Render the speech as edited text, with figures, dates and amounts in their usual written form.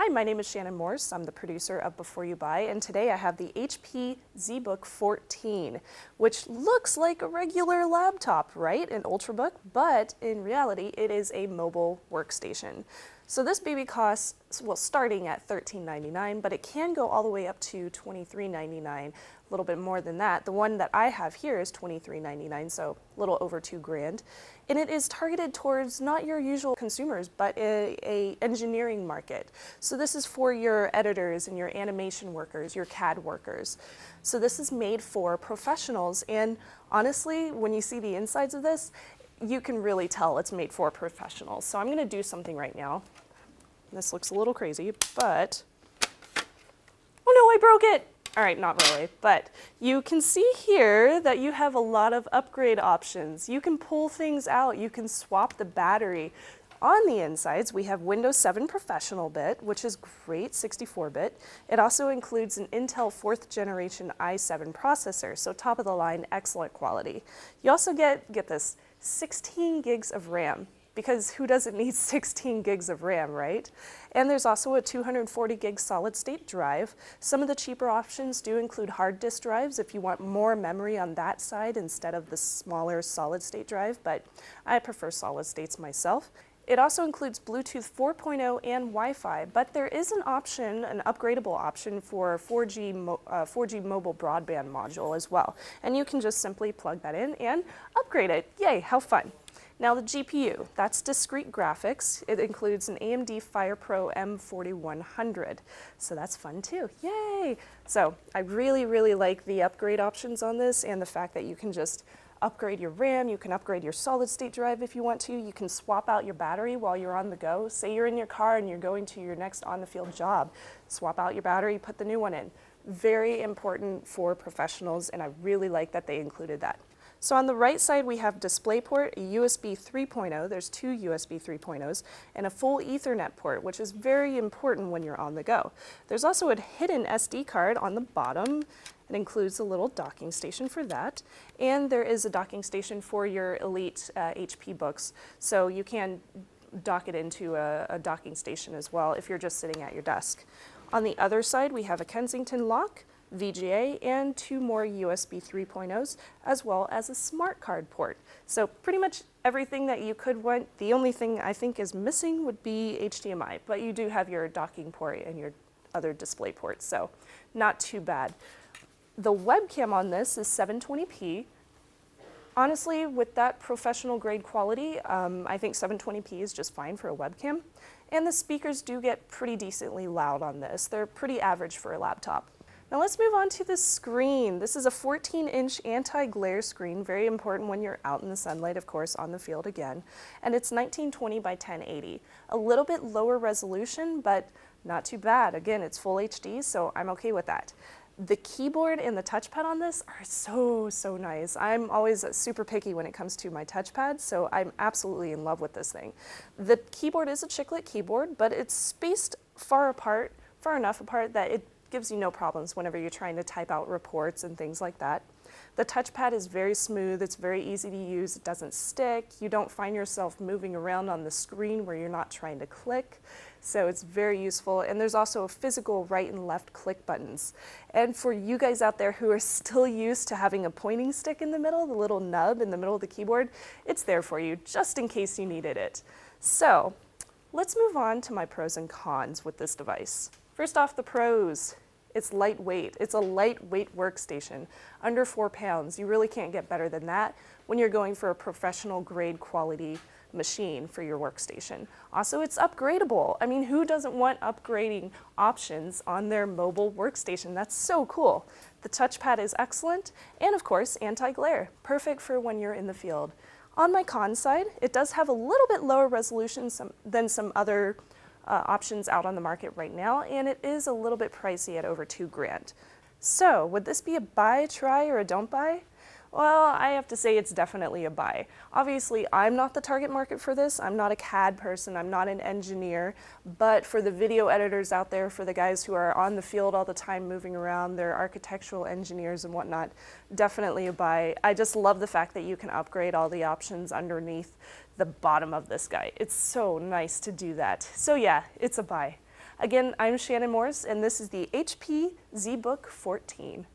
Hi, my name is Shannon Morse. I'm the producer of Before You Buy, and today I have the HP Zbook 14, which looks like a regular laptop, right? An Ultrabook, but in reality, it is a mobile workstation. So this baby costs, well, starting at $13.99, but it can go all the way up to $23.99, a little bit more than that. The one that I have here is $23.99, so a little over $2,000. And it is targeted towards not your usual consumers, but a engineering market. So this is for your editors and your animation workers, your CAD workers. So this is made for professionals, and honestly, when you see the insides of this, you can really tell it's made for professionals. So I'm gonna do something right now. This looks a little crazy, but, oh no, I broke it. All right, not really, but you can see here that you have a lot of upgrade options. You can pull things out, you can swap the battery. On the insides, we have Windows 7 Professional bit, which is great, 64-bit. It also includes an Intel 4th generation i7 processor, so top of the line, excellent quality. You also get this, 16 gigs of RAM, because who doesn't need 16 gigs of RAM, right? And there's also a 240 gig solid state drive. Some of the cheaper options do include hard disk drives if you want more memory on that side instead of the smaller solid state drive, but I prefer solid states myself. It also includes Bluetooth 4.0 and Wi-Fi, but there is an option, an upgradable option for 4G mobile broadband module as well. And you can just simply plug that in and upgrade it. Yay, how fun. Now the GPU, that's discrete graphics. It includes an AMD FirePro M4100. So that's fun too, yay. So I really like the upgrade options on this and the fact that you can just upgrade your RAM, you can upgrade your solid state drive if you want to, you can swap out your battery while you're on the go. Say you're in your car and you're going to your next on-the-field job, swap out your battery, put the new one in. Very important for professionals, and I really like that they included that. So on the right side we have DisplayPort, a USB 3.0, there's two USB 3.0s, and a full Ethernet port, which is very important when you're on the go. There's also a hidden SD card on the bottom. It includes a little docking station for that, and there is a docking station for your Elite HP books, so you can dock it into a docking station as well if you're just sitting at your desk. On the other side we have a Kensington lock, VGA, and two more USB 3.0s, as well as a smart card port. So pretty much everything that you could want. The only thing I think is missing would be HDMI, but you do have your docking port and your other display ports, so not too bad. The webcam on this is 720p. Honestly, with that professional grade quality, I think 720p is just fine for a webcam. And the speakers do get pretty decently loud on this. They're pretty average for a laptop. Now let's move on to the screen. This is a 14-inch anti-glare screen, very important when you're out in the sunlight, of course, on the field again. And it's 1920 by 1080. A little bit lower resolution, but not too bad. Again, it's full HD, so I'm okay with that. The keyboard and the touchpad on this are so nice. I'm always super picky when it comes to my touchpad, so I'm absolutely in love with this thing. The keyboard is a chiclet keyboard, but it's spaced far enough apart that it gives you no problems whenever you're trying to type out reports and things like that. The touchpad is very smooth, it's very easy to use, it doesn't stick, you don't find yourself moving around on the screen where you're not trying to click, so it's very useful. And there's also physical right and left click buttons. And for you guys out there who are still used to having a pointing stick in the middle, the little nub in the middle of the keyboard, it's there for you just in case you needed it. So let's move on to my pros and cons with this device. First off, the pros. It's lightweight. It's a lightweight workstation, under 4 pounds. You really can't get better than that when you're going for a professional grade quality machine for your workstation. Also, it's upgradable. I mean, who doesn't want upgrading options on their mobile workstation? That's so cool. The touchpad is excellent, and of course, anti-glare, perfect for when you're in the field. On my con side, it does have a little bit lower resolution than some other options out on the market right now, and it is a little bit pricey at over $2,000. So would this be a buy, try, or a don't buy? Well, I have to say it's definitely a buy. Obviously, I'm not the target market for this. I'm not a CAD person, I'm not an engineer, but for the video editors out there, for the guys who are on the field all the time moving around, they're architectural engineers and whatnot, definitely a buy. I just love the fact that you can upgrade all the options underneath the bottom of this guy. It's so nice to do that. So yeah, it's a buy. Again, I'm Shannon Morris, and this is the HP Zbook 14.